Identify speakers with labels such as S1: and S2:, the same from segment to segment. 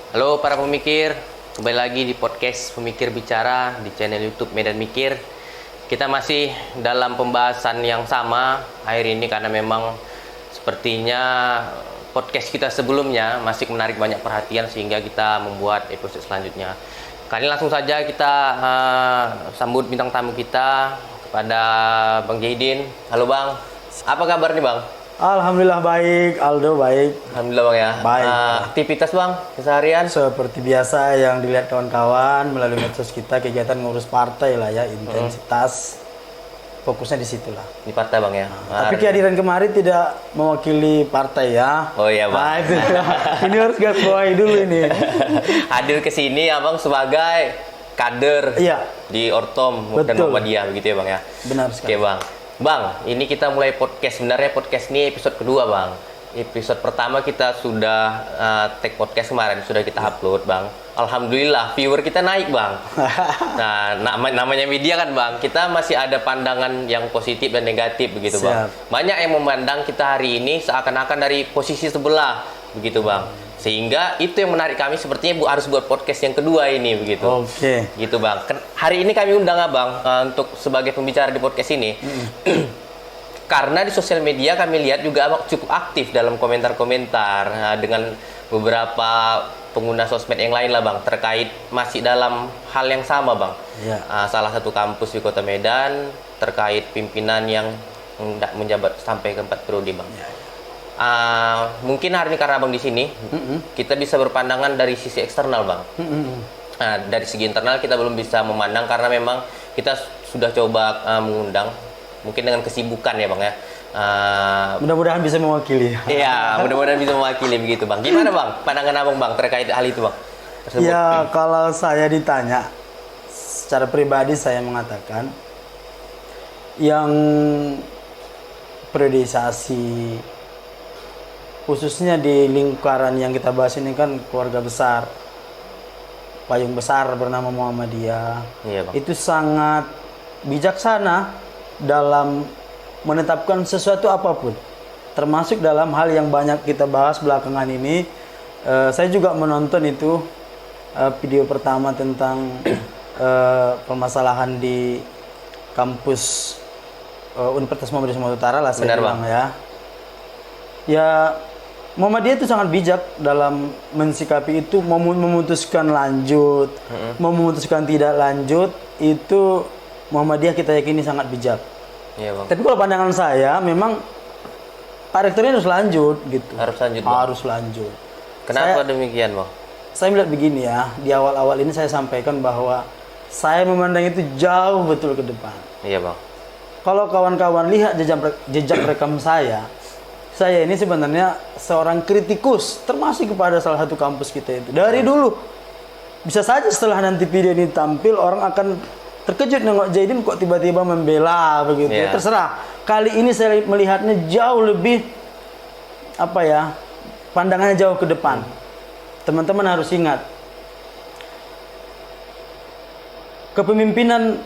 S1: Halo para pemikir, kembali lagi di podcast Pemikir Bicara di channel YouTube Medan Mikir. Kita masih dalam pembahasan yang sama akhir ini karena memang sepertinya podcast kita sebelumnya masih menarik banyak perhatian sehingga kita membuat episode selanjutnya. Kali ini langsung saja kita sambut bintang tamu kita kepada Bang Jahidin. Halo Bang, apa kabar nih Bang?
S2: Alhamdulillah baik, Aldo baik.
S1: Alhamdulillah Bang ya.
S2: Baik.
S1: Aktivitas Bang keseharian?
S2: Seperti biasa yang dilihat kawan-kawan melalui medsos kita, kegiatan ngurus partai lah ya, intensitas fokusnya di situ lah.
S1: Di partai Bang ya.
S2: Tapi kehadiran kemarin tidak mewakili partai ya.
S1: Oh iya Bang.
S2: Nah, itu ini harus garis bawahi dulu ini.
S1: Hadir ke sini Abang sebagai kader
S2: Iya.
S1: di Ortom dan
S2: Betul.
S1: Muhammadiyah begitu ya Bang ya.
S2: Benar sekali.
S1: Oke Bang. Bang, ini kita mulai podcast. Sebenarnya podcast ini episode kedua Bang. Episode pertama kita sudah take podcast kemarin, sudah kita upload Bang. Alhamdulillah viewer kita naik Bang. Nah, namanya media kan Bang, kita masih ada pandangan yang positif dan negatif begitu Bang. Banyak yang memandang kita hari ini seakan-akan dari posisi sebelah begitu Bang. Sehingga itu yang menarik kami, sepertinya harus buat podcast yang kedua ini begitu.
S2: Oke.
S1: Gitu Bang. Hari ini kami undang Abang untuk sebagai pembicara di podcast ini. Karena di sosial media kami lihat juga Abang cukup aktif dalam komentar-komentar dengan beberapa pengguna sosmed yang lain lah Bang, terkait masih dalam hal yang sama Bang.
S2: Ya.
S1: Salah satu kampus di Kota Medan terkait pimpinan yang hendak menjabat sampai ke 4 periode Bang.
S2: Ya.
S1: Mungkin hari ini karena Abang di sini, kita bisa berpandangan dari sisi eksternal Bang. Nah, dari segi internal kita belum bisa memandang karena memang kita sudah coba mengundang, mungkin dengan kesibukan ya Bang ya.
S2: Mudah-mudahan bisa mewakili.
S1: Iya, mudah-mudahan bisa mewakili begitu Bang. Gimana Bang pandangan Abang Bang terkait hal itu Bang?
S2: Ya, kalau saya ditanya secara pribadi saya mengatakan yang periodisasi khususnya di lingkaran yang kita bahas ini kan keluarga besar, payung besar bernama Muhammadiyah.
S1: Iya Bang.
S2: Itu sangat bijaksana dalam menetapkan sesuatu apapun, termasuk dalam hal yang banyak kita bahas belakangan ini. Saya juga menonton itu video pertama tentang permasalahan di kampus Universitas Muhammadiyah Sumatera Utara lah saya
S1: Benar,
S2: bilang
S1: Bang.
S2: ya Muhammadiyah itu sangat bijak dalam mensikapi itu, memutuskan lanjut, memutuskan tidak lanjut, itu Muhammadiyah kita yakini sangat bijak.
S1: Iya Bang.
S2: Tapi kalau pandangan saya memang Pak Rektornya harus lanjut gitu.
S1: Harus lanjut Bang.
S2: Harus lanjut.
S1: Kenapa demikian Bang?
S2: Saya melihat begini ya, di awal-awal ini saya sampaikan bahwa saya memandang itu jauh betul ke depan.
S1: Iya Bang.
S2: Kalau kawan-kawan lihat jejak rekam saya ini sebenarnya seorang kritikus, termasuk kepada salah satu kampus kita itu. Dari dulu, bisa saja setelah nanti video ini tampil, orang akan terkejut nengok Jahidin kok tiba-tiba membela begitu.
S1: Yeah.
S2: Terserah. Kali ini saya melihatnya jauh lebih, pandangannya jauh ke depan. Teman-teman harus ingat, kepemimpinan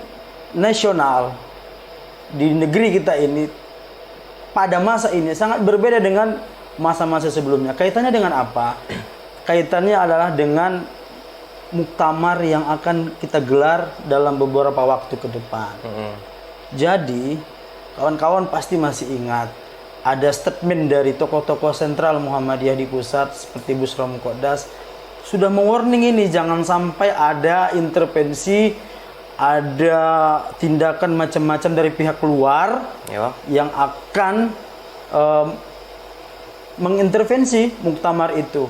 S2: nasional di negeri kita ini pada masa ini sangat berbeda dengan masa-masa sebelumnya. Kaitannya dengan apa? Kaitannya adalah dengan muktamar yang akan kita gelar dalam beberapa waktu ke depan. Jadi, kawan-kawan pasti masih ingat ada statement dari tokoh-tokoh sentral Muhammadiyah di pusat seperti Busro Muqaddas sudah mewarning ini, jangan sampai ada intervensi, ada tindakan macam-macam dari pihak luar yang akan mengintervensi muktamar itu.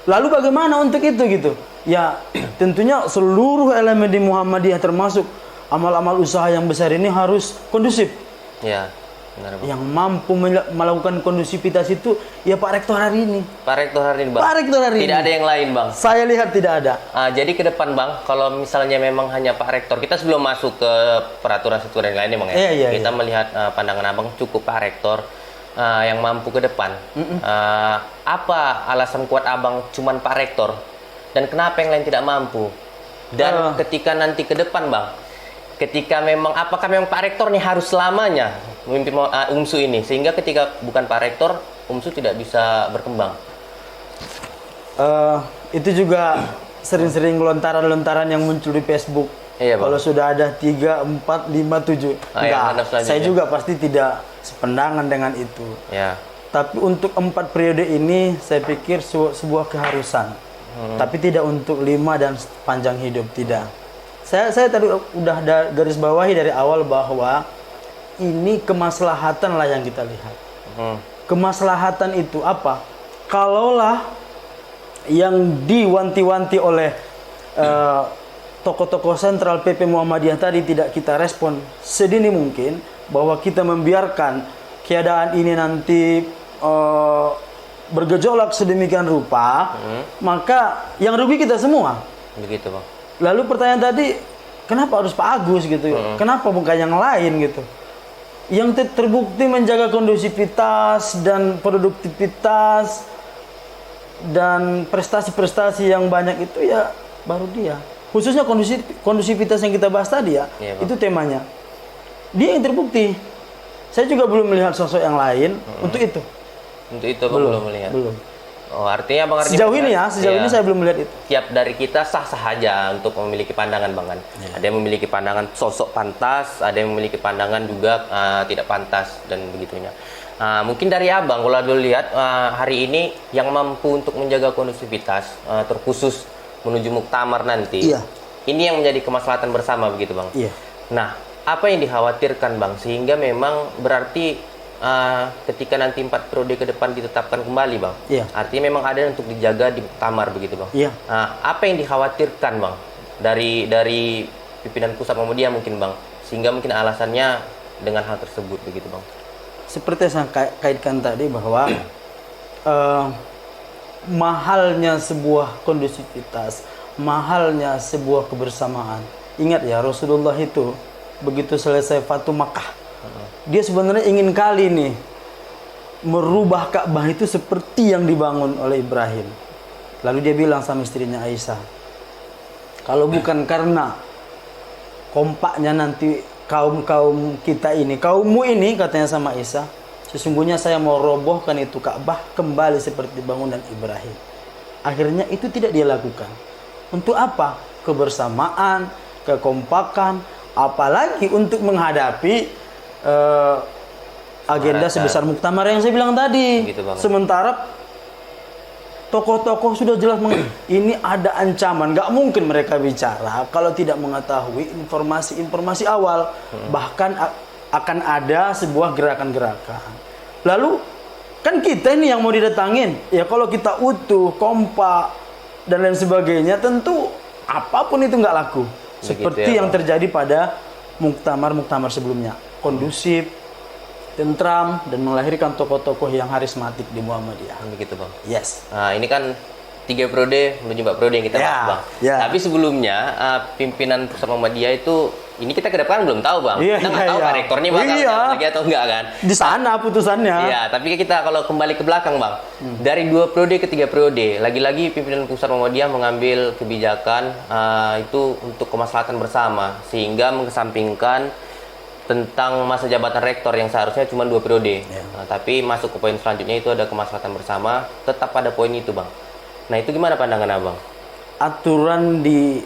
S2: Lalu bagaimana untuk itu gitu? Ya, tentunya seluruh elemen di Muhammadiyah termasuk amal-amal usaha yang besar ini harus kondusif.
S1: Iya. Benar, Bang.
S2: Yang mampu melakukan kondusivitas itu ya Pak Rektor hari ini.
S1: Pak Rektor hari ini Bang.
S2: Pak Rektor hari
S1: Tidak
S2: ini.
S1: ada yang lain Bang.
S2: Saya lihat tidak ada.
S1: Jadi ke depan Bang, kalau misalnya memang hanya Pak Rektor, kita sebelum masuk ke peraturan-peraturan yang lainnya Bang ya.
S2: Iya,
S1: kita
S2: iya.
S1: melihat pandangan Abang cukup Pak Rektor yang mampu ke depan. Apa alasan kuat Abang cuman Pak Rektor dan kenapa yang lain tidak mampu? Dan ketika nanti ke depan Bang, ketika memang apakah memang Pak Rektor nih harus selamanya memimpin UMSU ini sehingga ketika bukan Pak Rektor UMSU tidak bisa berkembang?
S2: Itu juga sering-sering lontaran-lontaran yang muncul di Facebook.
S1: Iya, Bang.
S2: Kalau sudah ada 3, 4, 5, 7.
S1: yang ada
S2: Enggak,
S1: selanjutnya.
S2: saya juga pasti tidak sependangan dengan itu.
S1: Ya.
S2: Tapi untuk 4 periode ini saya pikir sebuah keharusan. Tapi tidak untuk 5 dan panjang hidup, tidak. Saya tadi udah garis bawahi dari awal bahwa ini kemaslahatan lah yang kita lihat. Kemaslahatan itu apa? Kalaulah yang diwanti-wanti oleh tokoh-tokoh sentral PP Muhammadiyah tadi tidak kita respon sedini mungkin, bahwa kita membiarkan keadaan ini nanti bergejolak sedemikian rupa, maka yang rugi kita semua.
S1: Begitu, Bang.
S2: Lalu pertanyaan tadi, kenapa harus Pak Agus gitu? Kenapa bukan yang lain gitu? Yang terbukti menjaga kondusivitas dan produktivitas dan prestasi-prestasi yang banyak itu ya baru dia. Khususnya kondusivitas yang kita bahas tadi ya,
S1: Iya, Bang.
S2: itu temanya. Dia yang terbukti. Saya juga belum melihat sosok yang lain untuk itu.
S1: Untuk itu Bang belum melihat.
S2: Belum.
S1: Oh, artinya Bang Ardi
S2: Sejauh ini ini saya belum melihat itu.
S1: Tiap dari kita sah-sah aja untuk memiliki pandangan, Bang kan. Ada yang memiliki pandangan sosok pantas, ada yang memiliki pandangan juga tidak pantas dan begitunya. Mungkin dari Abang kalau dulu lihat hari ini yang mampu untuk menjaga kondusivitas terkhusus menuju muktamar nanti.
S2: Iya.
S1: Ini yang menjadi kemaslahatan bersama begitu, Bang.
S2: Iya.
S1: Nah, apa yang dikhawatirkan, Bang, sehingga memang berarti ketika nanti 4 periode ke depan ditetapkan kembali, Bang.
S2: Iya.
S1: Artinya memang ada untuk dijaga di muktamar begitu, Bang.
S2: Iya.
S1: Apa yang dikhawatirkan, Bang, dari pimpinan pusat Muhammadiyah mungkin, Bang, sehingga mungkin alasannya dengan hal tersebut begitu, Bang.
S2: Seperti yang saya kaitkan tadi bahwa mahalnya sebuah kondusivitas, mahalnya sebuah kebersamaan. Ingat ya, Rasulullah itu begitu selesai Fatu Makkah, dia sebenarnya ingin kali nih merubah Ka'bah itu seperti yang dibangun oleh Ibrahim. Lalu dia bilang sama istrinya Aisyah, kalau bukan karena kompaknya nanti kaum kita ini, kaummu ini, katanya sama Aisyah, sesungguhnya saya mau robohkan itu Ka'bah kembali seperti bangunan Ibrahim. Akhirnya itu tidak dia lakukan. Untuk apa? Kebersamaan, kekompakan, apalagi untuk menghadapi agenda sebesar muktamar yang saya bilang tadi.
S1: Gitu, Bang.
S2: Sementara tokoh-tokoh sudah jelas ini ada ancaman, nggak mungkin mereka bicara kalau tidak mengetahui informasi-informasi awal. Bahkan akan ada sebuah gerakan-gerakan. Lalu kan kita ini yang mau didatangin, ya kalau kita utuh, kompak dan lain sebagainya, tentu apapun itu nggak laku. Seperti
S1: ya,
S2: yang
S1: Bang.
S2: terjadi pada muktamar-muktamar sebelumnya, kondusif, tentram, dan melahirkan tokoh-tokoh yang harismatik di Muhammadiyah.
S1: Begitu, Bang.
S2: Yes.
S1: Nah, ini kan 3 periode menuju 4 periode yang kita bahas, Bang. Tapi sebelumnya pimpinan pusat Muhammadiyah itu ini kita ke depan belum tahu, Bang. Kita nggak tahu kan rektornya bakal jalan lagi atau enggak kan.
S2: Di sana putusannya.
S1: Iya, tapi kita kalau kembali ke belakang, Bang. Dari 2 periode ke 3 periode, lagi-lagi pimpinan pusat Muhammadiyah mengambil kebijakan itu untuk kemaslahatan bersama, sehingga mengesampingkan tentang masa jabatan rektor yang seharusnya cuma 2 periode. Tapi masuk ke poin selanjutnya itu ada kemaslahatan bersama, tetap pada poin itu, Bang. Nah, itu gimana pandangan Abang?
S2: Aturan di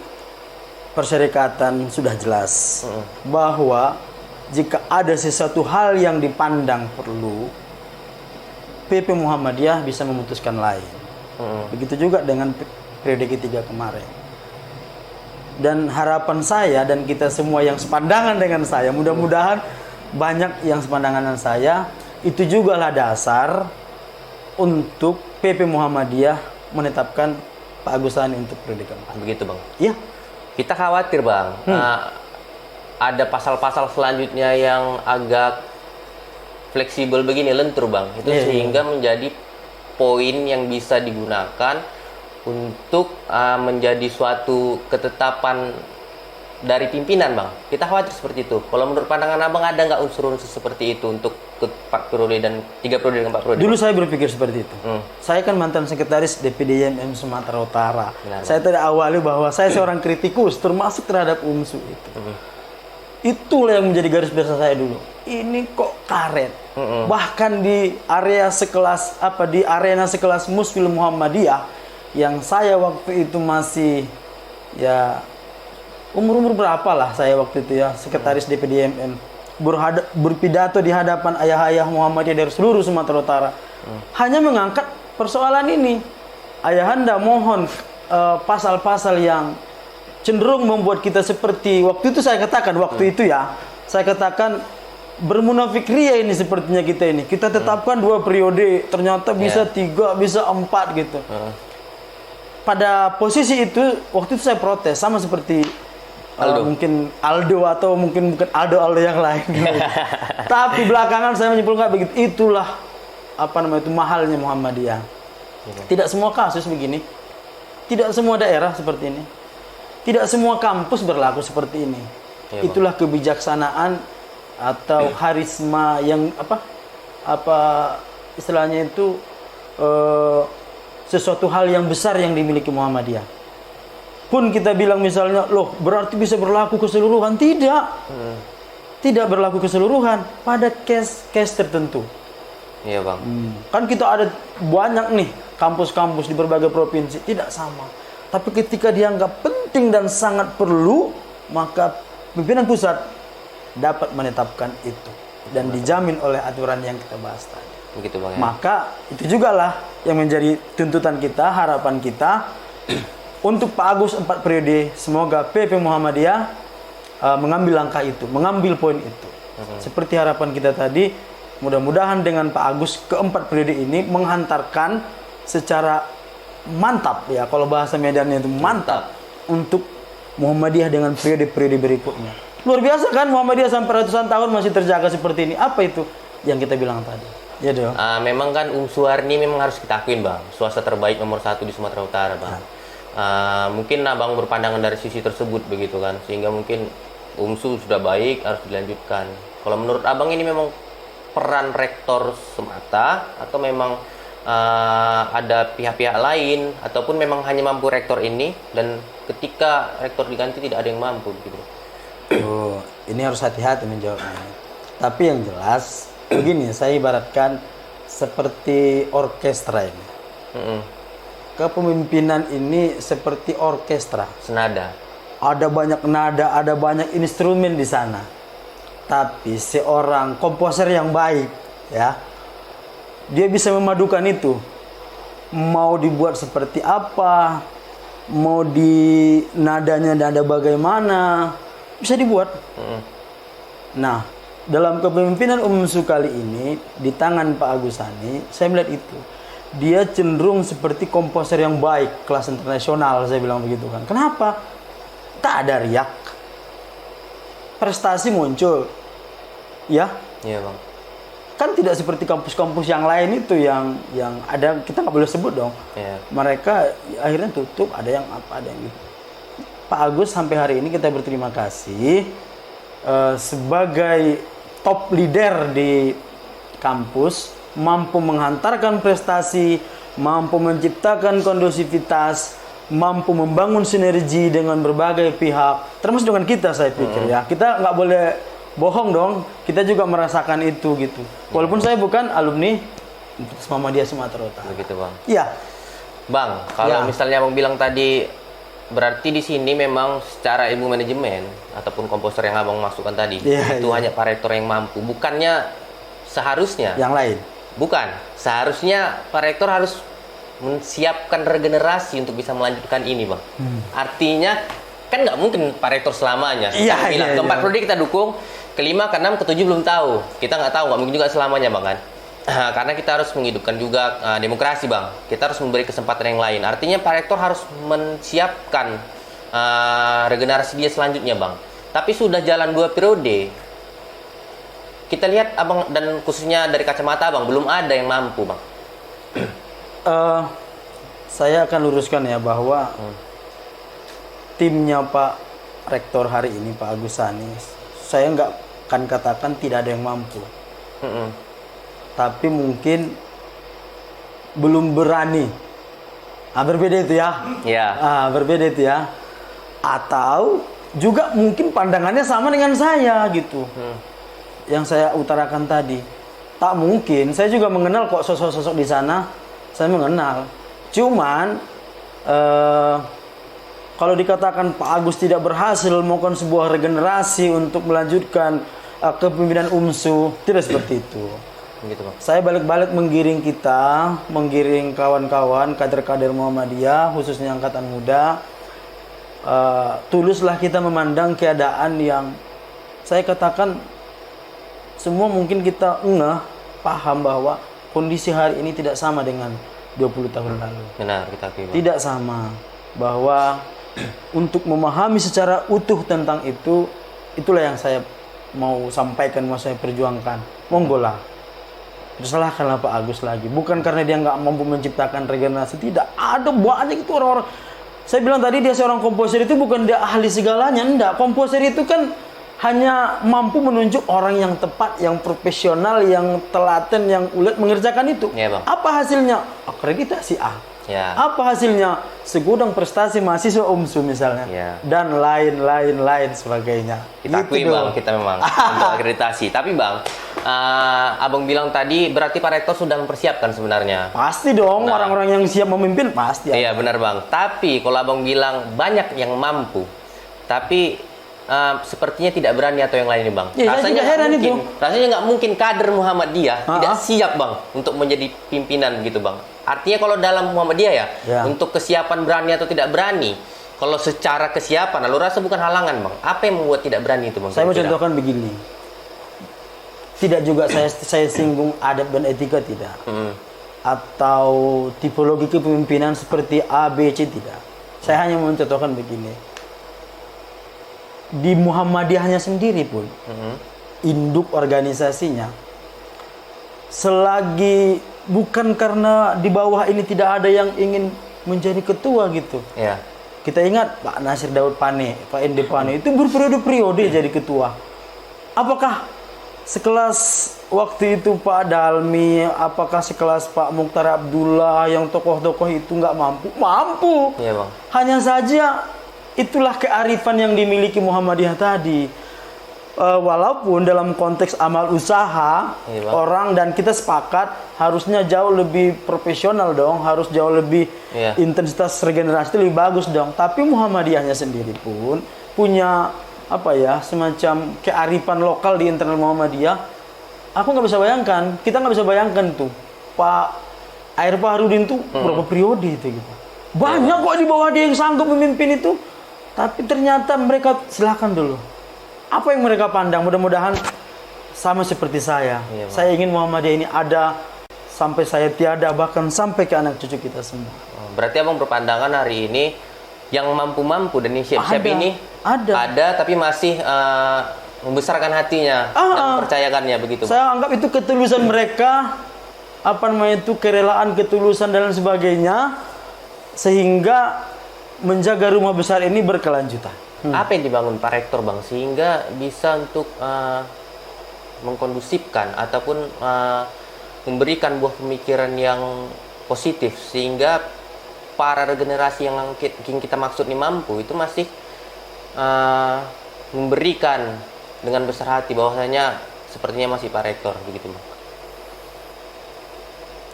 S2: persyarikatan sudah jelas bahwa jika ada sesuatu hal yang dipandang perlu, PP Muhammadiyah bisa memutuskan lain. Begitu juga dengan periode ketiga kemarin. Dan harapan saya dan kita semua yang sepandangan dengan saya, mudah-mudahan banyak yang sepandangan dengan saya, itu juga lah dasar untuk PP Muhammadiyah menetapkan Pak Agus Sani untuk periode keempat.
S1: Begitu, Bang.
S2: Iya.
S1: Kita khawatir, Bang, ada pasal-pasal selanjutnya yang agak fleksibel begini, lentur, Bang. Itu sehingga menjadi poin yang bisa digunakan untuk menjadi suatu ketetapan dari pimpinan, Bang. Kita khawatir seperti itu. Kalau menurut pandangan Abang, ada nggak unsur-unsur seperti itu untuk ke 4 periode dan 3 periode dan 4 periode?
S2: Dulu saya berpikir seperti itu. Saya kan mantan sekretaris DPD YMM Sumatera Utara.
S1: Benar.
S2: Saya tidak awali bahwa saya seorang kritikus termasuk terhadap UMSU itu. Itulah yang menjadi garis besar saya dulu. Ini kok karet. Bahkan di area sekelas di arena sekelas Musfil Muhammadiyah yang saya waktu itu masih ya umur berapa lah saya waktu itu ya, sekretaris DPD MN, berpidato di hadapan ayah-ayah Muhammadiyah dari seluruh Sumatera Utara, hanya mengangkat persoalan ini. Ayahanda mohon pasal-pasal yang cenderung membuat kita seperti waktu itu saya katakan, saya katakan bermunafik ria ini sepertinya kita ini. Kita tetapkan 2 periode, ternyata bisa 3, bisa 4 gitu. Pada posisi itu, waktu itu saya protes sama seperti mungkin Aldo atau mungkin bukan Aldo yang lain. Tapi belakangan saya menyimpulkan begitu. Itulah itu mahalnya Muhammadiyah. Tidak semua kasus begini. Tidak semua daerah seperti ini. Tidak semua kampus berlaku seperti ini. Itulah kebijaksanaan atau harisma yang istilahnya itu sesuatu hal yang besar yang dimiliki Muhammadiyah. Pun kita bilang misalnya, loh berarti bisa berlaku keseluruhan. Tidak. Tidak berlaku keseluruhan pada case tertentu.
S1: Iya bang.
S2: Kan kita ada banyak nih kampus-kampus di berbagai provinsi, tidak sama. Tapi ketika dianggap penting dan sangat perlu, maka pimpinan pusat dapat menetapkan itu. Dan dijamin oleh aturan yang kita bahas tadi.
S1: Begitu bang ya?
S2: Maka itu juga lah yang menjadi tuntutan kita, harapan kita untuk Pak Agus 4 periode. Semoga PP Muhammadiyah mengambil langkah itu, mengambil poin itu. Seperti harapan kita tadi, mudah-mudahan dengan Pak Agus ke-4 periode ini menghantarkan secara mantap ya, kalau bahasa medannya itu mantap untuk Muhammadiyah dengan periode-periode berikutnya. Luar biasa kan Muhammadiyah sampai ratusan tahun masih terjaga seperti ini. Apa itu yang kita bilang tadi? Ya dong.
S1: Memang kan Suwarni memang harus kita akuin bang, swasta terbaik nomor 1 di Sumatera Utara bang. Mungkin abang berpandangan dari sisi tersebut begitu kan, sehingga mungkin Su sudah baik harus dilanjutkan. Kalau menurut abang ini memang peran rektor semata atau memang ada pihak-pihak lain, ataupun memang hanya mampu rektor ini dan ketika rektor diganti tidak ada yang mampu gitu.
S2: Ini harus hati-hati menjawabnya. Tapi yang jelas begini, saya ibaratkan seperti orkestra ini. Kepemimpinan ini seperti orkestra.
S1: Senada.
S2: Ada banyak nada, ada banyak instrumen di sana. Tapi seorang komposer yang baik, ya, dia bisa memadukan itu. Mau dibuat seperti apa, mau di nadanya nada bagaimana, bisa dibuat. Nah, dalam kepemimpinan Su kali ini di tangan Pak Agusani, saya melihat itu. Dia cenderung seperti komposer yang baik, kelas internasional, saya bilang begitu kan. Kenapa? Tak ada riak. Prestasi muncul. Ya?
S1: Iya, Bang.
S2: Kan tidak seperti kampus-kampus yang lain itu yang ada, kita nggak boleh sebut dong.
S1: Iya.
S2: Mereka akhirnya tutup, ada yang apa, ada yang gitu. Pak Agus sampai hari ini kita berterima kasih sebagai top leader di kampus, mampu menghantarkan prestasi, mampu menciptakan kondusivitas, mampu membangun sinergi dengan berbagai pihak, termasuk dengan kita, saya pikir ya. Kita nggak boleh bohong dong, kita juga merasakan itu gitu. Walaupun saya bukan alumni Muhammadiyah Sumatera Utara.
S1: Begitu, Bang.
S2: Iya.
S1: Bang, kalau misalnya Bang bilang tadi, berarti di sini memang secara ilmu manajemen ataupun komposer yang Abang masukkan tadi, itu hanya Pak Rektor yang mampu. Bukannya seharusnya
S2: yang lain?
S1: Bukan. Seharusnya Pak Rektor harus menyiapkan regenerasi untuk bisa melanjutkan ini, Bang. Artinya kan nggak mungkin Pak Rektor selamanya. Keempat periode kita dukung, kelima, keenam, ketujuh belum tahu. Kita nggak tahu, nggak mungkin juga selamanya, Bang kan. Karena kita harus menghidupkan juga demokrasi, Bang. Kita harus memberi kesempatan yang lain. Artinya Pak Rektor harus menyiapkan regenerasi dia selanjutnya, Bang. Tapi sudah jalan 2 periode, kita lihat Abang, dan khususnya dari kacamata Abang, belum ada yang mampu, Bang.
S2: Saya akan luruskan ya bahwa timnya Pak Rektor hari ini, Pak Agusani, saya nggak akan katakan tidak ada yang mampu. Tapi mungkin belum berani. Berbeda itu ya. Berbeda itu ya. Atau juga mungkin pandangannya sama dengan saya gitu. Yang saya utarakan tadi. Tak mungkin. Saya juga mengenal kok sosok-sosok di sana. Saya mengenal. Cuman eh, kalau dikatakan Pak Agus tidak berhasil melakukan sebuah regenerasi untuk melanjutkan kepemimpinan UMSU, tidak seperti itu.
S1: Gitu bang.
S2: Saya balik-balik menggiring kita, menggiring kawan-kawan, kader-kader Muhammadiyah, khususnya angkatan muda. Tuluslah kita memandang keadaan yang saya katakan semua mungkin kita paham bahwa kondisi hari ini tidak sama dengan 20 tahun lalu.
S1: Benar, kita akui bang.
S2: Tidak sama, bahwa untuk memahami secara utuh tentang itu, itulah yang saya mau sampaikan, mau saya perjuangkan. Monggo lah, salahkanlah Pak Agus lagi. Bukan karena dia nggak mampu menciptakan regenerasi, tidak. Ada banyak itu orang-orang. Saya bilang tadi dia seorang komposer itu bukan dia ahli segalanya, enggak. Komposer itu kan hanya mampu menunjuk orang yang tepat, yang profesional, yang telaten, yang ulet mengerjakan itu.
S1: Iya, Bang.
S2: Apa hasilnya? Akreditasi A.
S1: Ya.
S2: Apa hasilnya? Segudang prestasi mahasiswa UMSU misalnya.
S1: Ya.
S2: Dan lain sebagainya.
S1: Kita akui
S2: Gitu
S1: bang,
S2: dong.
S1: kita memang untuk akreditasi. Tapi bang, abang bilang tadi berarti Pak Rektor sudah mempersiapkan sebenarnya.
S2: Pasti dong,
S1: Nah.
S2: orang-orang yang siap memimpin pasti.
S1: Iya benar bang. Tapi kalau abang bilang banyak yang mampu, tapi sepertinya tidak berani atau yang lain nih bang.
S2: Ya, saya juga heran itu.
S1: Rasanya nggak mungkin kader Muhammadiyah
S2: Ah,
S1: tidak
S2: ah.
S1: siap bang untuk menjadi pimpinan gitu bang. Artinya kalau dalam Muhammadiyah ya,
S2: Ya.
S1: untuk kesiapan berani atau tidak berani. Kalau secara kesiapan, lalu rasa bukan halangan bang. Apa yang membuat tidak berani itu bang?
S2: Saya mau
S1: kira-kira?
S2: contohkan begini. Tidak juga saya singgung adab dan etika, tidak.
S1: Mm-mm.
S2: Atau tipologi kepemimpinan seperti A, B, C, tidak. Saya hanya mencontohkan begini. Di Muhammadiyahnya sendiri pun,
S1: Mm-mm.
S2: induk organisasinya, selagi bukan karena di bawah ini tidak ada yang ingin menjadi ketua gitu.
S1: Ya.
S2: Kita ingat Pak Nasir Daud Pane, Pak Ende Pane itu berperiode-periode jadi ketua. Apakah sekelas waktu itu Pak Dalmi, apakah sekelas Pak Mukhtar Abdullah yang tokoh-tokoh itu nggak mampu? Mampu.
S1: Iya bang.
S2: Hanya saja itulah kearifan yang dimiliki Muhammadiyah tadi. Walaupun dalam konteks amal usaha,
S1: Iya, Bang.
S2: orang dan kita sepakat harusnya jauh lebih profesional dong, harus jauh lebih
S1: Iya.
S2: intensitas regenerasi lebih bagus dong. Tapi Muhammadiyahnya sendiri pun punya apa ya, semacam kearifan lokal di internal Muhammadiyah. Aku nggak bisa bayangkan, kita nggak bisa bayangkan tuh Pak Air Fahrudin tuh berapa periode itu gitu. Banyak kok di bawah dia yang sanggup memimpin itu. Tapi ternyata mereka, silakan dulu. Apa yang mereka pandang? Mudah-mudahan sama seperti saya.
S1: Iya, Bang.
S2: Saya ingin Muhammadiyah ini ada sampai saya tiada, bahkan sampai ke anak cucu kita semua.
S1: Oh, berarti abang berpandangan hari ini yang mampu-mampu dan yang siap-siap
S2: Ada.
S1: ini
S2: Ada.
S1: tapi masih membesarkan hatinya dan mempercayakannya begitu. Bang?
S2: Saya anggap itu ketulusan mereka, apa namanya itu, kerelaan, ketulusan dan sebagainya, sehingga menjaga rumah besar ini berkelanjutan.
S1: Apa yang dibangun Pak Rektor bang sehingga bisa untuk mengkondusifkan ataupun memberikan buah pemikiran yang positif sehingga para regenerasi yang kita maksud ini mampu itu masih memberikan dengan besar hati bahwasanya sepertinya masih Pak Rektor begitu bang.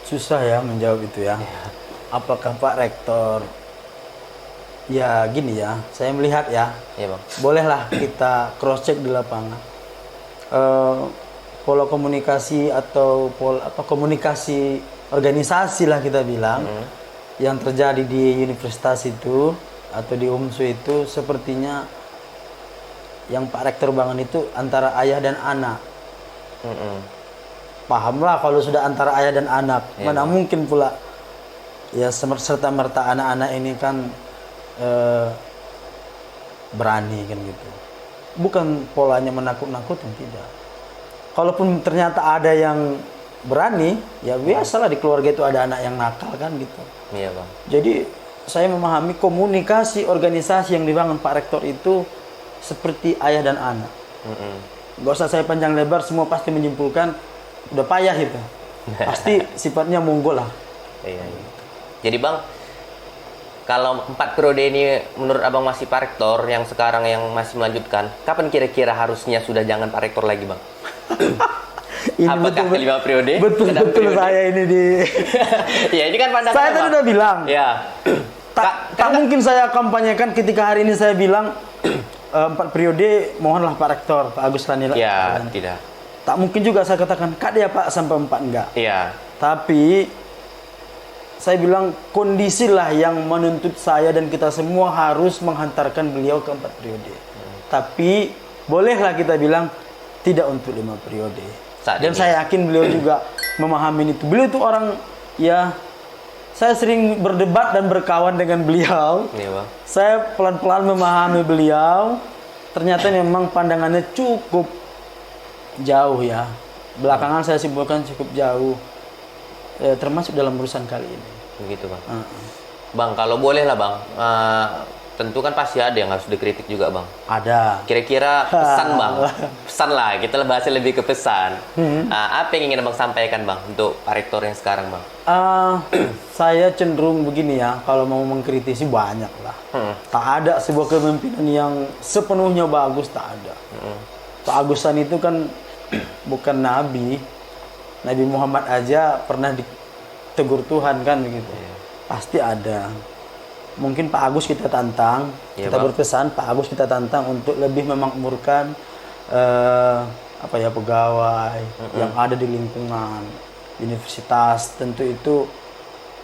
S2: Susah ya menjawab itu ya. Apakah Pak Rektor? Ya gini ya, saya melihat ya,
S1: Iya bang.
S2: bolehlah kita cross check di lapangan. Pola komunikasi atau komunikasi organisasi lah kita bilang, yang terjadi di universitas itu atau di UMSU itu sepertinya yang Pak Rektor bangun itu antara ayah dan anak. Pahamlah kalau sudah antara ayah dan anak,
S1: Iya,
S2: mana mungkin pula ya serta merta anak-anak ini kan berani kan gitu. Bukan polanya menakut-nakutin, tidak. Kalaupun ternyata ada yang berani, ya biasalah di keluarga itu ada anak yang nakal kan gitu.
S1: Iya bang.
S2: Jadi saya memahami komunikasi organisasi yang dibangun Pak Rektor itu seperti ayah dan anak. Gak usah saya panjang lebar, semua pasti menyimpulkan udah payah itu. Pasti sifatnya monggo lah.
S1: Iya. Jadi bang, kalau 4 periode ini menurut abang masih Pak Rektor yang sekarang yang masih melanjutkan, kapan kira-kira harusnya sudah jangan Pak Rektor lagi bang?
S2: Ini
S1: Apakah ke 5 periode?
S2: Betul-betul
S1: Ke 6 periode?
S2: saya ini di
S1: Ya ini kan pandangan
S2: saya tadi
S1: abang.
S2: udah bilang,
S1: Ya.
S2: Tak mungkin saya kampanyekan ketika hari ini saya bilang 4 periode mohonlah Pak Rektor, Pak Agus Lanila.
S1: Ya, tidak.
S2: Tak mungkin juga saya katakan kak dia Pak sampai 4 enggak.
S1: Iya.
S2: Tapi saya bilang kondisilah yang menuntut saya dan kita semua harus menghantarkan beliau ke 4 periode. Tapi bolehlah kita bilang tidak untuk 5 periode. Dan saya yakin beliau juga memahami itu. Beliau itu orang ya, saya sering berdebat dan berkawan dengan beliau.
S1: Iya, Bang.
S2: Saya pelan-pelan memahami beliau. Ternyata memang pandangannya cukup jauh ya. Belakangan saya simpulkan cukup jauh. Termasuk dalam urusan kali ini.
S1: Begitu, Bang. Bang, kalau boleh lah, Bang. Tentu kan pasti ada yang harus dikritik juga, Bang.
S2: Ada.
S1: Kira-kira pesan, Bang. Pesan lah, kita bahasnya lebih ke pesan. Apa yang ingin Bang sampaikan, Bang, untuk Pak Rektor yang sekarang, Bang?
S2: Saya cenderung begini ya, kalau mau mengkritisi banyak lah. Tak ada sebuah kepemimpinan yang sepenuhnya bagus, tak ada. Pak Agusan itu kan bukan nabi. Nabi Muhammad aja pernah ditegur Tuhan kan begitu. Pasti ada. Mungkin Pak Agus kita tantang,
S1: Ya,
S2: kita
S1: Bang.
S2: berpesan Pak Agus kita tantang untuk lebih memakmurkan pegawai yang ada di lingkungan universitas. Tentu itu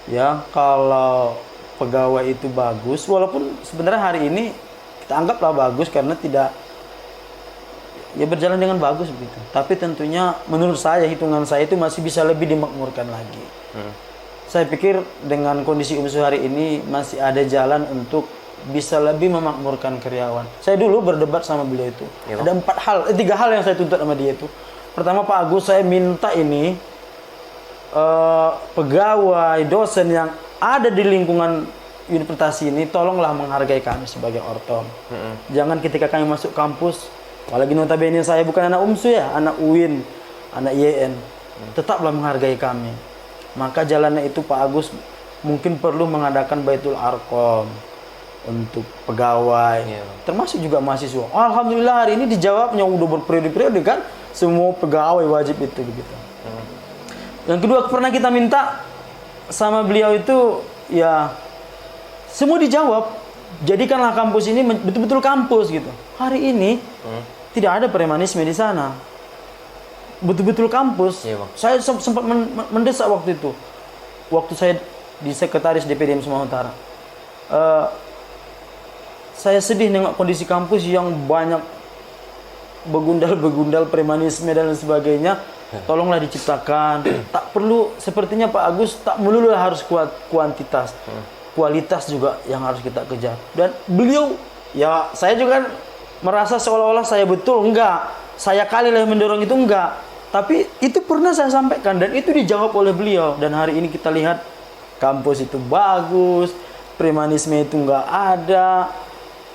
S2: ya, kalau pegawai itu bagus, walaupun sebenarnya hari ini kita anggaplah bagus karena tidak ya berjalan dengan bagus begitu. Tapi tentunya menurut saya, hitungan saya itu masih bisa lebih dimakmurkan lagi. Saya pikir dengan kondisi UMSU hari ini masih ada jalan untuk bisa lebih memakmurkan karyawan. Saya dulu berdebat sama beliau itu.
S1: Ya,
S2: Ada 3 hal yang saya tuntut sama dia itu. Pertama, Pak Agus, saya minta ini pegawai, dosen yang ada di lingkungan universitas ini tolonglah menghargai kami sebagai ortom. Jangan ketika kami masuk kampus, apalagi notabene saya bukan anak UMSU ya, anak UIN, anak IAIN, tetaplah menghargai kami. Maka jalannya itu Pak Agus mungkin perlu mengadakan Baitul Arqam untuk pegawai, termasuk juga mahasiswa. Alhamdulillah hari ini dijawabnya udah berperiode-periode kan, semua pegawai wajib itu begitu. Yang kedua, pernah kita minta sama beliau itu ya semua dijawab. Jadikanlah kampus ini betul-betul kampus gitu. Hari ini tidak ada premanisme di sana. Betul-betul kampus.
S1: Iya, Bang.
S2: Saya sempat mendesak waktu itu. Waktu saya di sekretaris DPD Sumatera Utara. Saya sedih nengok kondisi kampus yang banyak begundal-begundal premanisme dan lain sebagainya. Tolonglah diciptakan. Tak perlu, sepertinya Pak Agus tak melulu harus kuantitas. Kualitas juga yang harus kita kejar. Dan beliau, ya saya juga merasa seolah-olah saya betul. Enggak. Saya kali lah mendorong itu, enggak. Tapi itu pernah saya sampaikan dan itu dijawab oleh beliau. Dan hari ini kita lihat kampus itu bagus, premanisme itu enggak ada.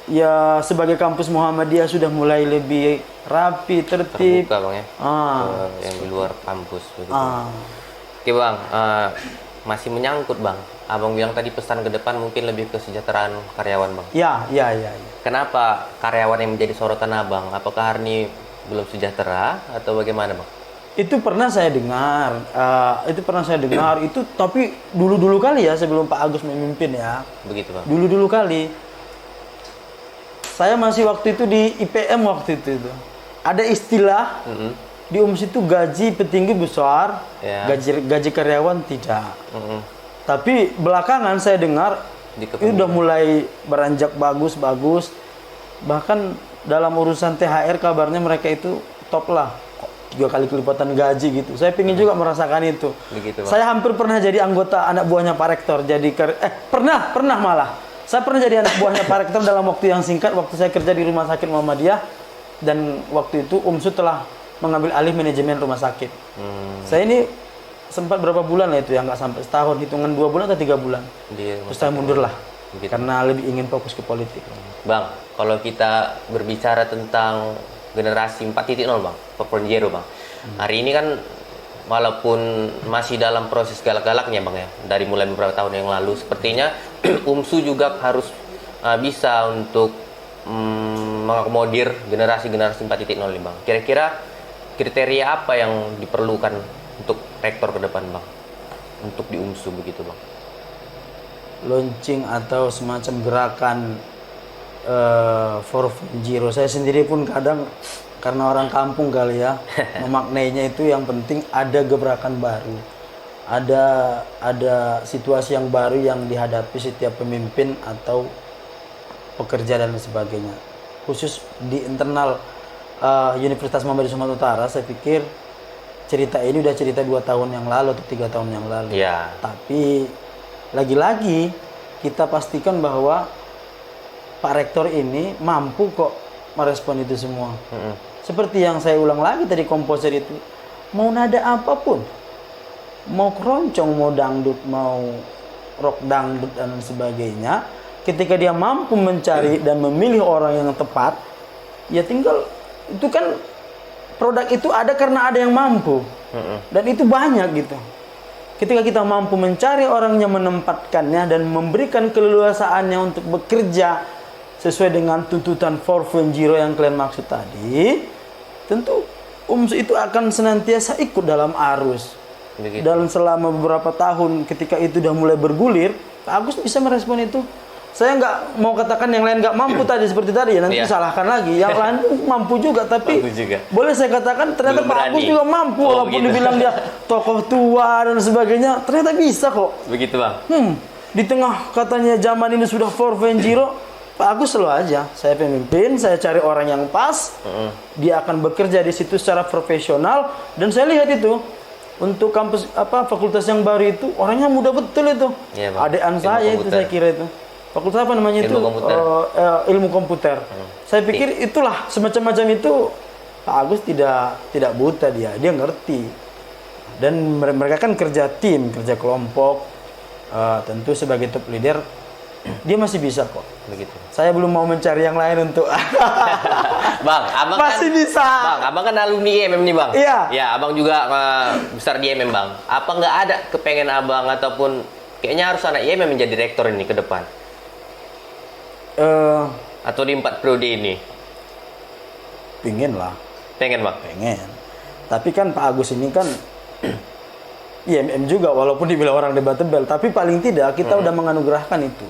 S2: Ya sebagai kampus Muhammadiyah sudah mulai lebih rapi, tertib.
S1: Terbuka, Bang, ya. Yang di luar kampus begitu. Oke, Bang, masih menyangkut, Bang. Abang bilang tadi pesan ke depan mungkin lebih kesejahteraan karyawan, Bang.
S2: Ya.
S1: Kenapa karyawan yang menjadi sorotan Abang? Apakah hari ini belum sejahtera atau bagaimana, Bang?
S2: Itu pernah saya dengar, itu tapi dulu-dulu kali ya, sebelum Pak Agus memimpin ya.
S1: Begitu, Bang.
S2: Dulu-dulu kali. Saya masih waktu itu di IPM waktu itu. Ada istilah di UMS itu gaji petinggi besar, gaji karyawan tidak. Tapi belakangan saya dengar itu udah mulai beranjak bagus. Bahkan dalam urusan THR kabarnya mereka itu top lah. 3 kali kelipatan gaji gitu. Saya pingin juga merasakan itu.
S1: Begitu, Bang.
S2: Saya hampir pernah jadi anggota anak buahnya Pak Rektor. Pernah malah. Saya pernah jadi anak buahnya Pak Rektor dalam waktu yang singkat, waktu saya kerja di Rumah Sakit Muhammadiyah. Dan waktu itu UMSU telah mengambil alih manajemen rumah sakit. Saya ini sempat berapa bulan lah itu, ya nggak sampai setahun, hitungan 2 bulan atau 3 bulan. Terus saya mundur lah.
S1: Begitu.
S2: Karena lebih ingin fokus ke politik.
S1: Bang, kalau kita berbicara tentang generasi 4.0, Bang, 4.0, Bang. Hari ini kan walaupun masih dalam proses galak-galaknya, Bang, ya, dari mulai beberapa tahun yang lalu, sepertinya UMSU juga harus bisa untuk mengakomodir generasi-generasi 4.0 nih, Bang. Kira-kira kriteria apa yang diperlukan untuk rektor ke depan, Bang? Untuk di UMSU begitu, Bang.
S2: launching atau semacam gerakan 4.0. Saya sendiri pun kadang karena orang kampung kali ya memaknainya itu yang penting ada gebrakan baru, ada situasi yang baru yang dihadapi setiap pemimpin atau pekerja dan sebagainya. Khusus di internal Universitas Muhammadiyah Sumatera Utara, saya pikir cerita ini udah cerita 2 tahun yang lalu atau 3 tahun yang lalu.
S1: Ya.
S2: Tapi lagi-lagi kita pastikan bahwa Pak Rektor ini mampu kok merespon itu semua. Seperti yang saya ulang lagi tadi komposer itu, mau nada apapun, mau keroncong, mau dangdut, mau rock dangdut dan sebagainya, ketika dia mampu mencari dan memilih orang yang tepat, ya tinggal itu kan produk itu ada karena ada yang mampu. Dan itu banyak gitu. Ketika kita mampu mencari orangnya, menempatkannya dan memberikan keleluasaannya untuk bekerja sesuai dengan tuntutan 4.0 yang kalian maksud tadi, tentu UMSU itu akan senantiasa ikut dalam arus.
S1: Begitu.
S2: Dan selama beberapa tahun ketika itu udah mulai bergulir, Pak Agus bisa merespon itu. Saya nggak mau katakan yang lain nggak mampu tadi seperti tadi ya, nanti salahkan lagi. Yang lain mampu juga, tapi
S1: mampu juga.
S2: Boleh saya katakan ternyata
S1: Belum
S2: Pak Agus
S1: berani.
S2: juga mampu, walaupun
S1: gitu.
S2: dibilang dia tokoh tua dan sebagainya, ternyata bisa kok.
S1: Begitu Bang.
S2: Di tengah katanya zaman ini sudah 4.0, Pak Agus selalu aja, saya pemimpin, saya cari orang yang pas, dia akan bekerja di situ secara profesional, dan saya lihat itu untuk kampus fakultas yang baru itu orangnya muda betul itu.
S1: Iya, Bang.
S2: Adean
S1: Ilmu
S2: saya itu
S1: komputer.
S2: saya kira itu. Fakultas apa namanya
S1: Ilmu
S2: itu?
S1: komputer.
S2: Ilmu komputer. Saya pikir itulah semacam-macam itu. Pak Agus tidak buta, dia ngerti. Dan mereka kan kerja tim, kerja kelompok. Tentu sebagai top leader dia masih bisa kok.
S1: Begitu.
S2: Saya belum mau mencari yang lain untuk
S1: Bang, abang
S2: masih
S1: kan,
S2: bisa.
S1: Bang, abang kan alumni IMM nih Bang.
S2: Iya.
S1: Ya, abang juga besar di IMM Bang. Apa nggak ada kepengen abang ataupun kayaknya harus anak IMM menjadi rektor ini ke depan? Atau di 4 periode ini?
S2: Pingin lah.
S1: Pengen Bang?
S2: Pengen. Tapi kan Pak Agus ini kan IMM juga, walaupun dibilang orang debatable, tapi paling tidak kita udah menganugerahkan itu.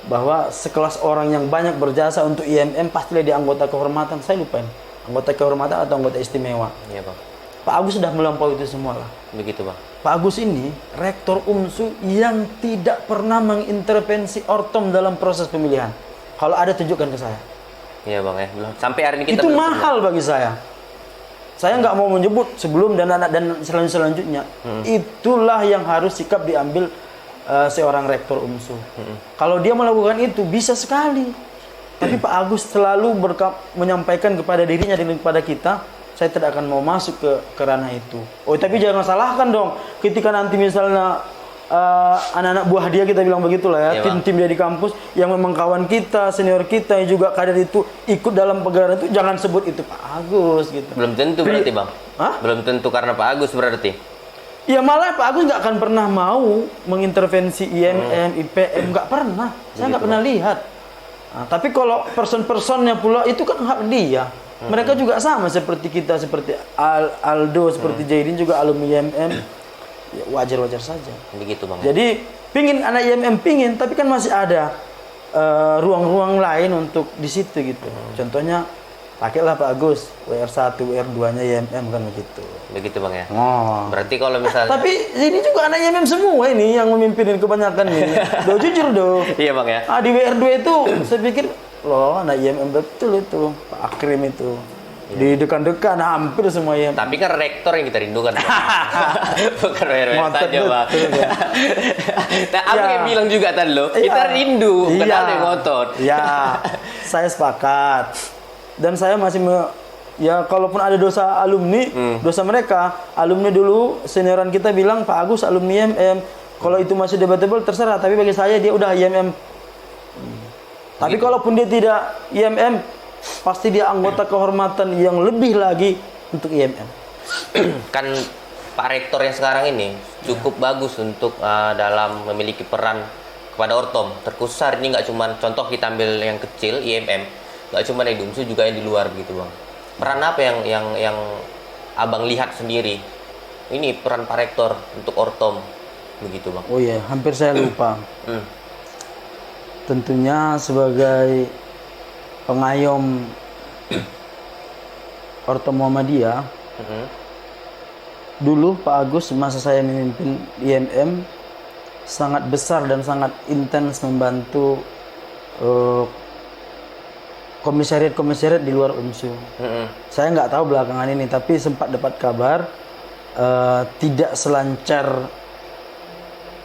S2: Bahwa sekelas orang yang banyak berjasa untuk IMM pastilah dia anggota kehormatan. Saya lupa ini, anggota kehormatan atau anggota istimewa.
S1: Iya Bang.
S2: Pak Agus sudah melampaui itu semua lah.
S1: Begitu Bang.
S2: Pak Agus ini rektor UMSU yang tidak pernah mengintervensi ortom dalam proses pemilihan. Kalau ada tunjukkan ke saya.
S1: Iya Bang ya. Belum. Sampai hari ini kita
S2: Itu
S1: belum
S2: mahal bagi saya. Saya nggak mau menyebut sebelum dan selanjutnya. Itulah yang harus sikap diambil seorang rektor UMSU. Kalau dia melakukan itu bisa sekali. Tapi Pak Agus selalu menyampaikan kepada dirinya dan kepada kita, saya tidak akan mau masuk ke ranah itu. Oh, tapi jangan salahkan dong. Ketika nanti misalnya anak-anak buah dia, kita bilang begitulah ya,
S1: Iya,
S2: tim-tim dia di kampus yang memang kawan kita, senior kita yang juga kader itu ikut dalam pegawai itu, jangan sebut itu Pak Agus gitu.
S1: Belum tentu berarti Bang.
S2: Hah?
S1: Belum tentu karena Pak Agus berarti.
S2: Ya malah Pak Agus nggak akan pernah mau mengintervensi IMM, IPM, nggak pernah. Saya nggak pernah lihat. Nah, tapi kalau person-personnya pula itu kan hak dia. Mereka juga sama seperti kita, seperti Aldo, seperti Jaidin juga alumni IMM. Ya, wajar-wajar saja.
S1: Begitu Bang.
S2: Jadi pingin anak IMM pingin, tapi kan masih ada ruang-ruang lain untuk di situ gitu. Contohnya pakailah Pak Agus WR1, WR2-nya IMM kan begitu.
S1: Begitu Bang ya.
S2: Oh.
S1: Berarti kalau misalnya
S2: Tapi ini juga anak IMM semua ini yang memimpin kebanyakan ini. Jujur do.
S1: Iya Bang ya.
S2: Di WR2 itu saya pikir loh anak IMM betul itu Pak Akrim itu. Di dekan-dekan hampir semua IMM.
S1: Tapi kan rektor yang kita rindukan. Bang. Bukan WR
S2: Mantap
S1: saja Bang.
S2: betul, ya.
S1: Nah, Abang
S2: Ya.
S1: yang bilang juga tadi lo,
S2: Iya.
S1: kita rindu, bukan
S2: Iya.
S1: ada yang ngotot.
S2: Ya, saya sepakat. Dan saya masih ya kalaupun ada dosa alumni, dosa mereka. Alumni dulu senioran kita bilang Pak Agus alumni IMM. Kalau itu masih debatable terserah, tapi bagi saya dia udah IMM. Tapi kalaupun dia tidak IMM, pasti dia anggota kehormatan yang lebih lagi untuk IMM.
S1: Kan Pak Rektor yang sekarang ini cukup bagus untuk dalam memiliki peran kepada Ortom. Terkhusus hari ini nggak cuma contoh kita ambil yang kecil IMM, nggak cuma di UMSU juga yang di luar begitu Bang. Peran apa yang Abang lihat sendiri? Ini peran Pak Rektor untuk Ortom begitu bang.
S2: Oh iya, hampir saya lupa.
S1: Hmm.
S2: Tentunya sebagai pengayom Orto Muhammadiyah,
S1: Mm-mm.
S2: dulu Pak Agus masa saya memimpin IMM sangat besar dan sangat intens membantu eh, komisariat-komisariat di luar UMSU.
S1: Mm-mm.
S2: Saya nggak tahu belakangan ini, tapi sempat dapat kabar tidak selancar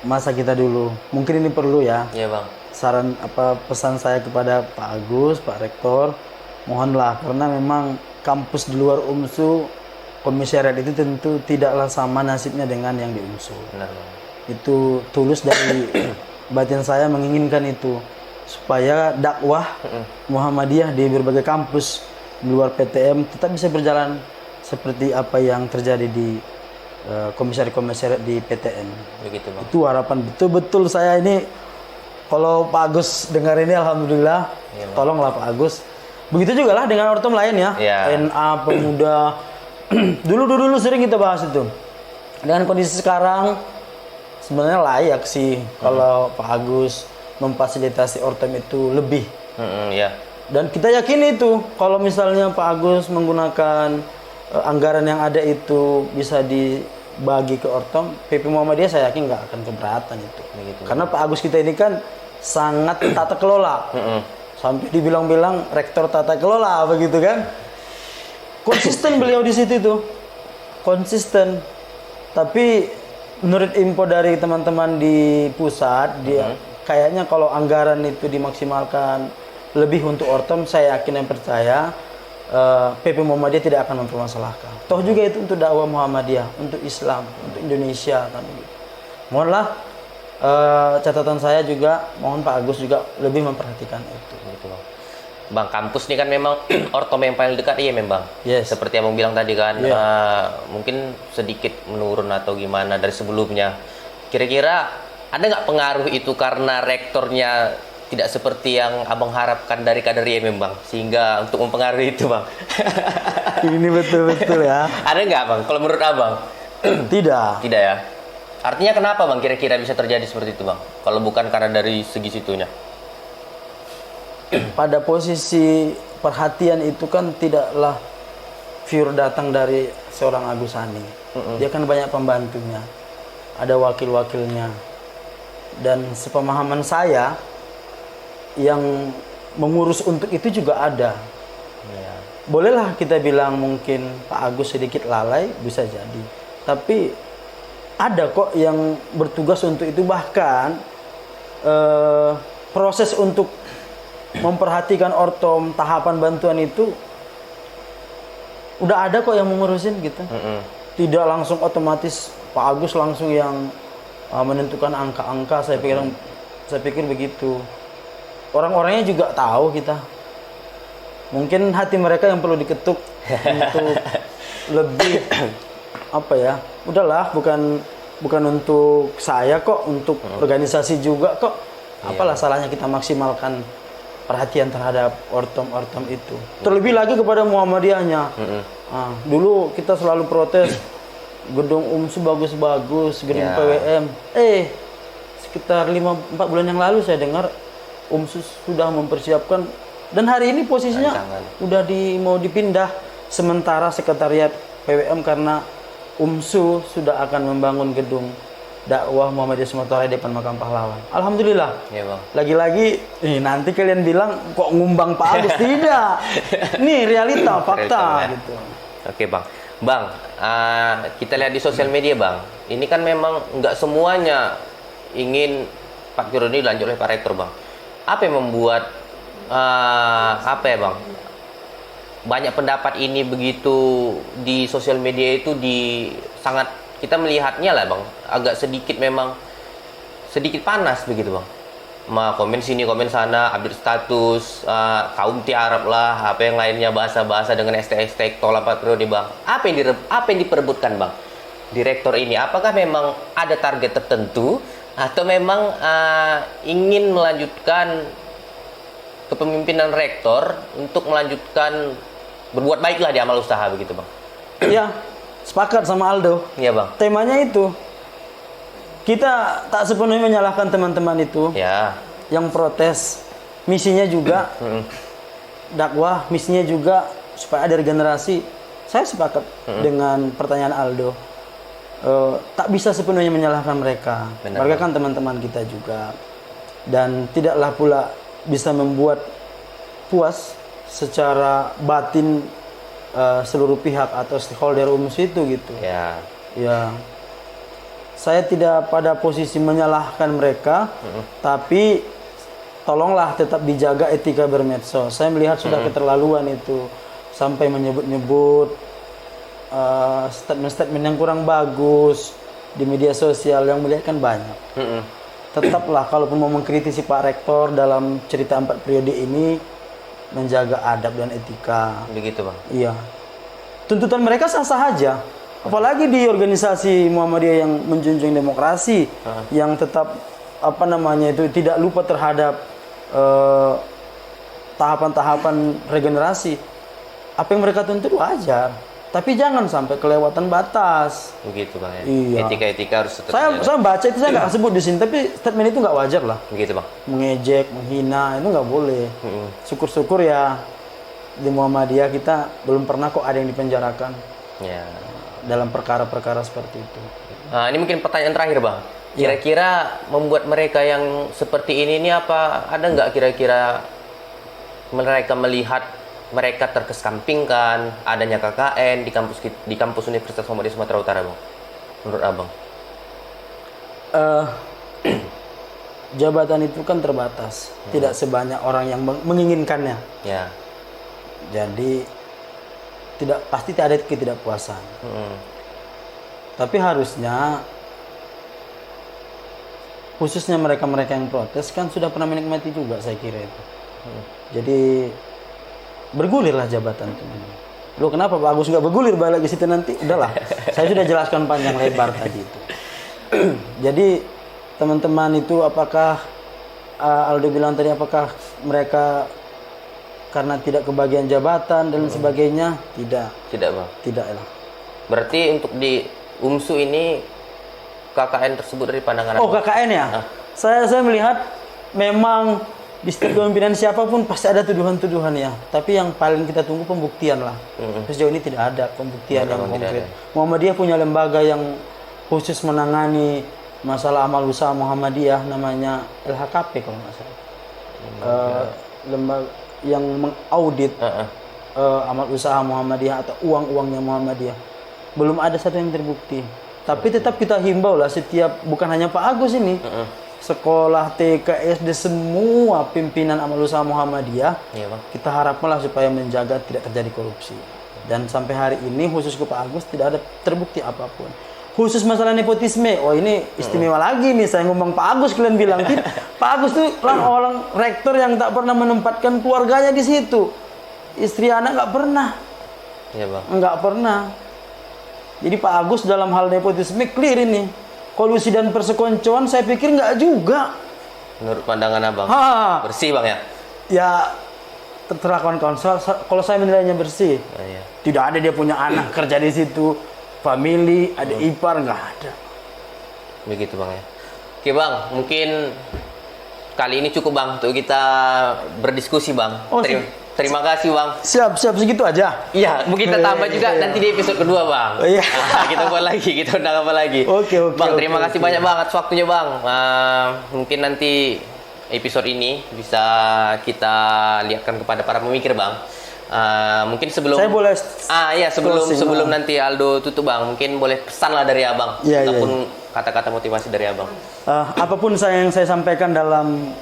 S2: masa kita dulu. Mungkin ini perlu ya.
S1: Iya bang.
S2: Saran apa pesan saya kepada Pak Agus, Pak Rektor, mohonlah karena memang kampus di luar UMSU, komisariat itu tentu tidaklah sama nasibnya dengan yang di UMSU.
S1: Benar bang.
S2: Itu tulus dari batin saya menginginkan itu supaya dakwah Muhammadiyah di berbagai kampus di luar PTM tetap bisa berjalan seperti apa yang terjadi di komisariat-komisariat di PTN.
S1: Begitu bang.
S2: Itu harapan betul-betul saya ini. Kalau Pak Agus dengar ini, alhamdulillah,
S1: Iya, Bang.
S2: tolonglah Pak Agus. Begitu juga lah dengan ortom lain ya,
S1: Iya.
S2: NA Pemuda. dulu sering kita bahas itu. Dengan kondisi sekarang, sebenarnya layak sih kalau Pak Agus memfasilitasi ortom itu lebih.
S1: Iya.
S2: Dan kita yakin itu, kalau misalnya Pak Agus menggunakan anggaran yang ada itu bisa dibagi ke ortom, PP Muhammadiyah saya yakin nggak akan keberatan itu.
S1: Begitu.
S2: Karena Pak Agus kita ini kan sangat tata kelola. Sampai dibilang-bilang rektor tata kelola begitu kan. Konsisten beliau di situ tuh. Konsisten. Tapi menurut info dari teman-teman di pusat, dia kayaknya kalau anggaran itu dimaksimalkan lebih untuk ortom, saya yakin dan percaya PP Muhammadiyah tidak akan mempermasalahkan. Toh juga itu untuk dakwah Muhammadiyah, untuk Islam, untuk Indonesia kan gitu. Mohonlah catatan saya juga, mohon Pak Agus juga lebih memperhatikan itu.
S1: Gitu bang. Bang, kampus ini kan memang ortom yang paling dekat, iya memang.
S2: Yes.
S1: Seperti abang bilang tadi kan,
S2: Iya.
S1: mungkin sedikit menurun atau gimana dari sebelumnya. Kira-kira ada nggak pengaruh itu karena rektornya tidak seperti yang abang harapkan dari kader IMM bang, sehingga untuk mempengaruhi itu bang?
S2: Ini betul-betul ya.
S1: Ada nggak bang? Kalau menurut abang?
S2: Tidak.
S1: Tidak ya. Artinya kenapa bang kira-kira bisa terjadi seperti itu bang? Kalau bukan karena dari segi situnya.
S2: Pada posisi perhatian itu kan tidaklah pure datang dari seorang Agusani. Dia kan banyak pembantunya, ada wakil-wakilnya. Dan sepemahaman saya, yang mengurus untuk itu juga ada.
S1: Ya.
S2: Bolehlah kita bilang mungkin Pak Agus sedikit lalai, bisa jadi. Tapi ada kok yang bertugas untuk itu, bahkan proses untuk memperhatikan ortom, tahapan bantuan itu udah ada kok yang mengurusin gitu. Tidak langsung otomatis Pak Agus langsung yang menentukan angka-angka. Saya pikir begitu. Orang-orangnya juga tahu kita. Mungkin hati mereka yang perlu diketuk untuk lebih apa ya? Udahlah, bukan untuk saya kok, untuk organisasi juga kok. Apalah salahnya kita maksimalkan perhatian terhadap ortom-ortom itu. Terlebih lagi kepada Muhammadiyahnya. Dulu kita selalu protes gedung UMSU bagus-bagus, gedung PWM. Sekitar 4 bulan yang lalu saya dengar UMSU sudah mempersiapkan, dan hari ini posisinya udah mau dipindah sementara sekretariat PWM karena UMSU sudah akan membangun gedung dakwah Muhammadiyah Sumatera di depan makam pahlawan. Alhamdulillah.
S1: Iya bang.
S2: Lagi-lagi, nanti kalian bilang kok ngumbang Pak Agus. Tidak. Nih realita, fakta
S1: Realita,
S2: gitu.
S1: Oke bang. Bang, kita lihat di sosial media bang. Ini kan memang nggak semuanya ingin Pak Kiro ini dilanjut oleh Pak Rektor bang. Apa yang membuat apa ya bang? Banyak pendapat ini begitu di sosial media itu sangat kita melihatnya lah bang, agak sedikit memang sedikit panas begitu bang. Komen sini komen sana, update status, kaum Arab lah, apa yang lainnya, bahasa-bahasa dengan hashtag tolak Pak Periode bang. Apa yang diperebutkan bang? Direktur ini, apakah memang ada target tertentu atau memang ingin melanjutkan kepemimpinan rektor untuk melanjutkan berbuat baiklah di amal usaha begitu bang?
S2: Iya, sepakat sama Aldo.
S1: Iya bang.
S2: Temanya itu kita tak sepenuhnya menyalahkan teman-teman itu
S1: Ya.
S2: yang protes. Misinya juga dakwah, misinya juga supaya ada regenerasi. Saya sepakat dengan pertanyaan Aldo. Tak bisa sepenuhnya menyalahkan mereka.
S1: Benar.
S2: Mereka kan teman-teman kita juga. Dan tidaklah pula bisa membuat puas secara batin seluruh pihak atau stakeholder itu gitu.
S1: Ya.
S2: Ya, saya tidak pada posisi menyalahkan mereka, tapi tolonglah tetap dijaga etika bermedsos. Saya melihat sudah keterlaluan itu, sampai menyebut-nyebut statement-statement yang kurang bagus di media sosial yang melihat kan banyak. Tetaplah kalaupun mau mengkritisi Pak Rektor dalam cerita 4 periode ini, menjaga adab dan etika.
S1: Begitu, Bang.
S2: Iya. Tuntutan mereka sah-sah aja. Apalagi di organisasi Muhammadiyah yang menjunjung demokrasi, yang tetap tidak lupa terhadap tahapan-tahapan regenerasi. Apa yang mereka tuntut wajar, tapi jangan sampai kelewatan batas.
S1: Begitu, Bang ya.
S2: Iya.
S1: Etika-etika harus tetap
S2: Saya
S1: dijaga.
S2: baca itu, saya nggak sebut di sini, tapi statement itu nggak wajar lah.
S1: Begitu, Bang.
S2: Mengejek, menghina itu nggak boleh. Syukur-syukur ya di Muhammadiyah kita belum pernah kok ada yang dipenjarakan
S1: Ya.
S2: dalam perkara-perkara seperti itu.
S1: Nah, ini mungkin pertanyaan terakhir, Bang. Kira-kira membuat mereka yang seperti ini apa ada nggak kira-kira mereka melihat mereka terkesampingkan adanya KKN di kampus Universitas Muhammadiyah Sumatera Utara, Bang? Menurut Abang?
S2: Jabatan itu kan terbatas, tidak sebanyak orang yang menginginkannya.
S1: Ya.
S2: Jadi pasti ada ketidakpuasan. Tapi harusnya khususnya mereka-mereka yang protes kan sudah pernah menikmati juga, saya kira itu. Jadi bergulirlah jabatan itu. Loh, kenapa Pak Agus nggak bergulir balik ke situ nanti? Udahlah, saya sudah jelaskan panjang lebar tadi itu. Jadi teman-teman itu apakah Aldo bilang tadi, apakah mereka karena tidak kebagian jabatan dan sebagainya?
S1: Tidak, Bang.
S2: Tidak lah.
S1: Berarti untuk di UMSU ini KKN tersebut dari pandangan
S2: Oh,
S1: Abang?
S2: KKN ya? Saya melihat memang di setiap kepemimpinan siapapun pasti ada tuduhan-tuduhan ya. Tapi yang paling kita tunggu pembuktian lah. Sejauh ini tidak ada pembuktian yang konkret. Muhammadiyah punya lembaga yang khusus menangani masalah amal usaha Muhammadiyah, namanya LHKP kalau nggak salah. Lembaga yang mengaudit amal usaha Muhammadiyah atau uang-uangnya Muhammadiyah. Belum ada satu yang terbukti. Tapi tetap kita himbau lah setiap, bukan hanya Pak Agus ini, sekolah, TK, SD, semua pimpinan amal usaha Muhammadiyah,
S1: Iya, Bang.
S2: kita harapkanlah supaya menjaga tidak terjadi korupsi. Dan sampai hari ini khusus ke Pak Agus tidak ada terbukti apapun. Khusus masalah nepotisme, oh ini istimewa lagi nih, saya ngomong Pak Agus, kalian bilang Pak Agus tuh orang rektor yang tak pernah menempatkan keluarganya di situ. Istri anak nggak pernah.
S1: Iya, Bang.
S2: Nggak pernah. Jadi Pak Agus dalam hal nepotisme clear ini. Kolusi dan persekoncoan saya pikir nggak juga.
S1: Menurut pandangan Abang?
S2: Ha,
S1: Bersih, Bang ya?
S2: ya terserah kawan-kawan. Kalau saya menilainya bersih.
S1: Iya.
S2: Tidak ada dia punya anak kerja di situ, family, ada ipar, nggak ada.
S1: Begitu, Bang ya. Oke, Bang, mungkin kali ini cukup, Bang, untuk kita berdiskusi, Bang.
S2: Oh,
S1: Terima kasih, Bang.
S2: Siap segitu aja.
S1: Iya, mungkin kita tambah juga nanti di episode kedua, Bang.
S2: Oh, iya.
S1: Nah, kita buat lagi, kita undang apa lagi.
S2: Oke.
S1: Bang, terima kasih
S2: oke.
S1: banyak, Bang, atas waktunya, Bang. Mungkin nanti episode ini bisa kita lihatkan kepada para pemikir, Bang. Mungkin sebelum
S2: Saya boleh
S1: iya, sebelum
S2: closing,
S1: nanti Aldo tutup, Bang, mungkin boleh pesan lah dari Abang,
S2: Iya,
S1: ataupun kata-kata motivasi dari Abang.
S2: Apapun yang saya sampaikan dalam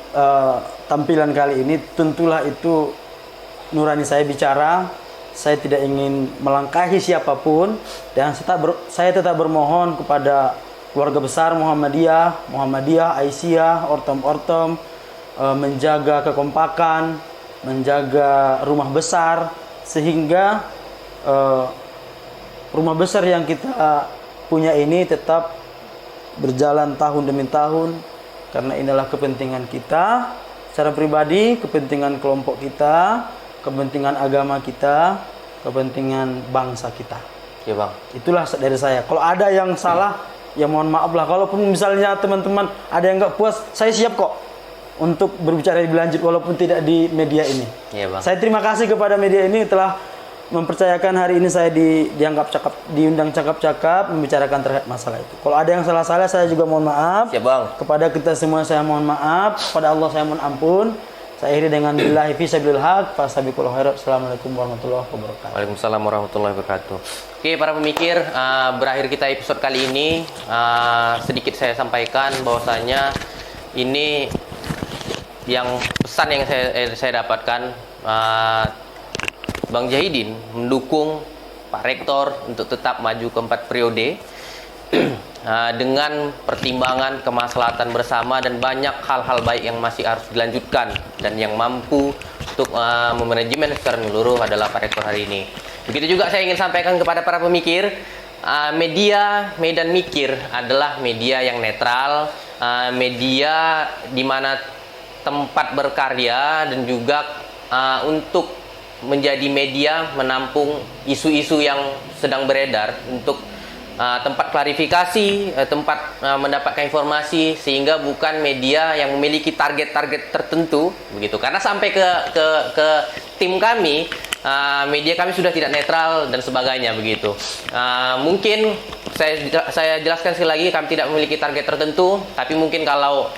S2: tampilan kali ini, tentulah itu nurani saya bicara. Saya tidak ingin melangkahi siapapun, dan saya tetap bermohon kepada keluarga besar Muhammadiyah, Aisyah, Ortom, menjaga kekompakan, menjaga rumah besar, sehingga rumah besar yang kita punya ini tetap berjalan tahun demi tahun, karena inilah kepentingan kita secara pribadi, kepentingan kelompok kita, kepentingan agama kita, kepentingan bangsa kita.
S1: Ya, Bang.
S2: Itulah dari saya. Kalau ada yang salah, ya mohon maaf lah. Kalaupun misalnya teman-teman ada yang nggak puas, saya siap kok untuk berbicara lebih lanjut walaupun tidak di media ini.
S1: Iya bang.
S2: Saya terima kasih kepada media ini telah mempercayakan hari ini saya diundang cakap-cakap membicarakan terkait masalah itu. Kalau ada yang salah-salah saya juga mohon maaf.
S1: Siap bang.
S2: Kepada kita semua saya mohon maaf, kepada Allah saya mohon ampun. Saya akhiri dengan billahi fi sabilil haq, fastabiqul khairat. Assalamualaikum warahmatullahi wabarakatuh.
S1: Waalaikumsalam warahmatullahi wabarakatuh. Oke para pemikir, berakhir kita episode kali ini. Sedikit saya sampaikan bahwasanya ini yang pesan yang saya dapatkan, Bang Jahidin mendukung Pak Rektor untuk tetap maju ke 4 periode dengan pertimbangan kemaslahatan bersama dan banyak hal-hal baik yang masih harus dilanjutkan dan yang mampu untuk memanajemen secara menyeluruh adalah Pak Rektor hari ini. Begitu juga saya ingin sampaikan kepada para pemikir, media Medan Mikir adalah media yang netral, media di mana tempat berkarya dan juga untuk menjadi media menampung isu-isu yang sedang beredar untuk tempat klarifikasi, tempat mendapatkan informasi, sehingga bukan media yang memiliki target-target tertentu begitu. Karena sampai ke tim kami, media kami sudah tidak netral dan sebagainya begitu. Mungkin saya jelaskan sekali lagi, kami tidak memiliki target tertentu, tapi mungkin kalau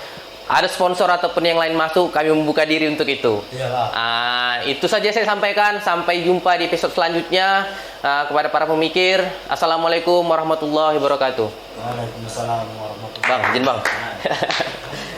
S1: ada sponsor ataupun yang lain masuk, kami membuka diri untuk itu. Itu saja saya sampaikan. Sampai jumpa di episode selanjutnya. Kepada para pemikir, assalamualaikum warahmatullahi wabarakatuh.
S2: Waalaikumsalam warahmatullahi
S1: Bang, izin bang.